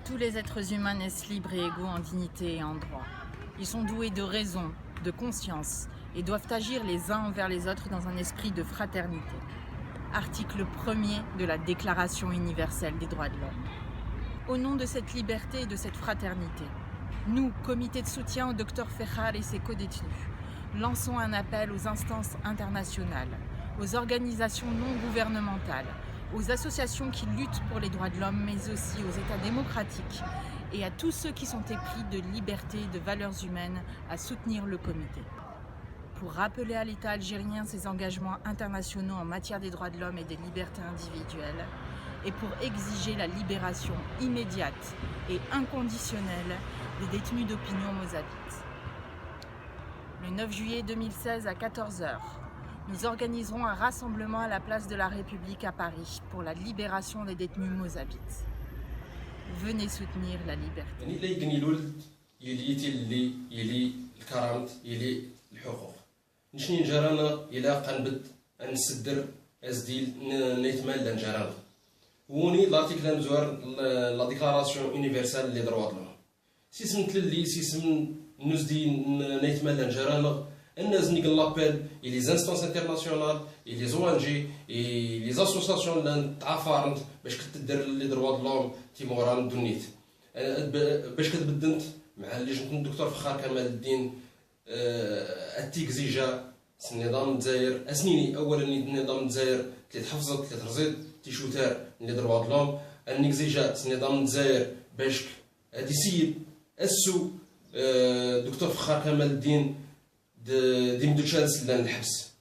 Tous les êtres humains naissent libres et égaux en dignité et en droit. Ils sont doués de raison, de conscience et doivent agir les uns envers les autres dans un esprit de fraternité. Article 1er de la Déclaration universelle des droits de l'homme. Au nom de cette liberté et de cette fraternité, nous, comité de soutien au Dr Fejal et ses codétenus, lançons un appel aux instances internationales, aux organisations non gouvernementales, aux associations qui luttent pour les droits de l'homme, mais aussi aux États démocratiques et à tous ceux qui sont épris de liberté et de valeurs humaines à soutenir le comité. Pour rappeler à l'État algérien ses engagements internationaux en matière des droits de l'homme et des libertés individuelles, et pour exiger la libération immédiate et inconditionnelle des détenus d'opinion mozambiques. Le 9 juillet 2016 à 14 h, nous organiserons un rassemblement à la place de la République à Paris pour la libération des détenus mozambiques. Venez soutenir la liberté. نشني نجرانا إلى قنبت نسدر أزديل نيتمال لنجرانا وني لارتيكل مزوار لا ديكلاراسيون يونيفرسال لي دروا دلوم سيسم تللي سيسم نزدي نيتمال لنجرانا الناس نيكل لابيل et les instances internationales et les ONG et les associations اللي تعافرت باش كتدير لي دروا دلوم تيموران دونيت باش كتبدنت مع لجنة الدكتور فخار كمال الدين التيكزيجا النظام الجزائر اسنيني اولا النظام الجزائر اللي تحفظت اللي ترزيد تيشوتار اللي دروا دلوم النيكزيجا النظام الجزائر باش هادي سيد السو دكتور فخار كمال الدين دي مدوشانس لان الحبس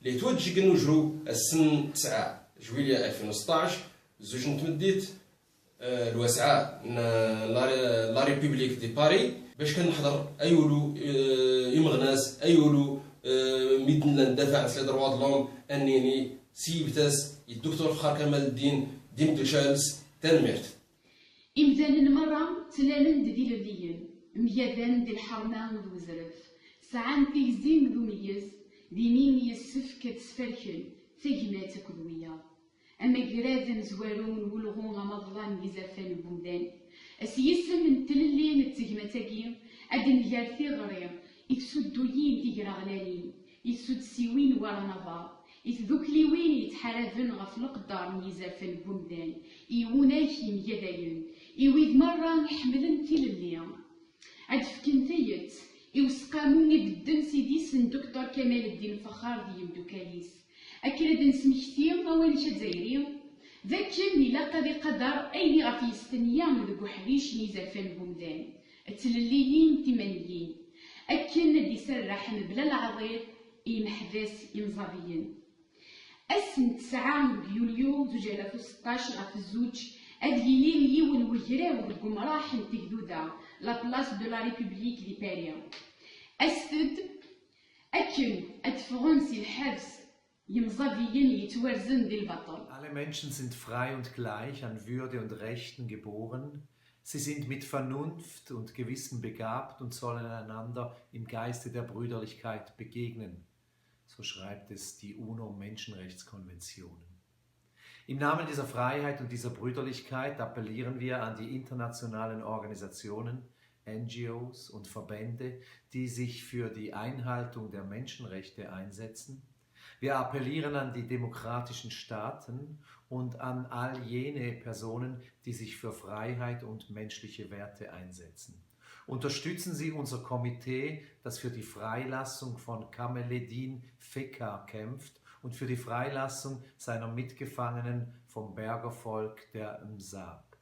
اللي توجه كنوجرو السن 9 جويلية 2016 زوج نتمديت الواسعة لا ريبوبليك دي باري باش كنحضر ايولو يمغناس ايولو ميدنا ندافع على لي دروا دلوم انني سيبتاس الدكتور فخار كمال الدين ديم دوشالس تنمرت إمثال مرة تلالن ديال الليل ميادان ديال الحرمان ذو زرف ساعان تيزين ذو ميز دينين يسف كتسفركن ثجمات كدوية أما قراد زوارون ولغون غمضلان يزافان بودان أسيسم من تللين التجمتاكي أدن جارثي غرير يتسدوين تيقرا غلالين يتسد سيوين ورا نظار يتذوكليوين يتحرفن غفل قدار يزافن بودان يوناكي مياداين يويد مرة حملن تللين عدفكن ثيت يوسقاموني بدن سيديس دكتور كمال الدين فخار ديال دوكاليس أكرد نسمكتير مواليش الجزائري ذاك اللي لاقا ذي قدر أيني غفي يستنيان ذو حريش نيزافان بومدان التلليين تمانيين أكن دي سرح بلا العضير محداث ينظريين أسن 9 يوليو 2016 غف الزوج أدليلين يون وجراو بالقمراح نتقدودا لا بلاس دو لا ريبوبليك دي باريس أسد أكن أتفغنسي الحبس Alle Menschen sind frei und gleich an Würde und Rechten geboren. Sie sind mit Vernunft und Gewissen begabt und sollen einander im Geiste der Brüderlichkeit begegnen. So schreibt es die UNO-Menschenrechtskonventionen. Im Namen dieser Freiheit und dieser Brüderlichkeit appellieren wir an die internationalen Organisationen, NGOs und Verbände, die sich für die Einhaltung der Menschenrechte einsetzen. Wir appellieren an die demokratischen Staaten und an all jene Personen, die sich für Freiheit und menschliche Werte einsetzen. Unterstützen Sie unser Komitee, das für die Freilassung von Kamaleddin Fejal kämpft und für die Freilassung seiner Mitgefangenen vom Bergervolk der Mzab.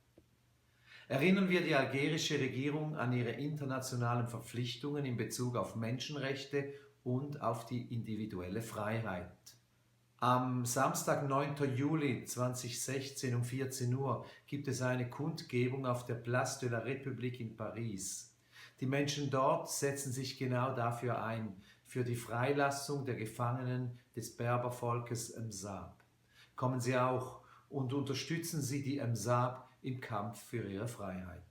Erinnern wir die algerische Regierung an ihre internationalen Verpflichtungen in Bezug auf Menschenrechte und auf die individuelle Freiheit. Am Samstag, 9. Juli 2016 um 14 Uhr gibt es eine Kundgebung auf der Place de la République in Paris. Die Menschen dort setzen sich genau dafür ein, für die Freilassung der Gefangenen des Berbervolkes Mzab. Kommen Sie auch und unterstützen Sie die Mzab im Kampf für ihre Freiheit.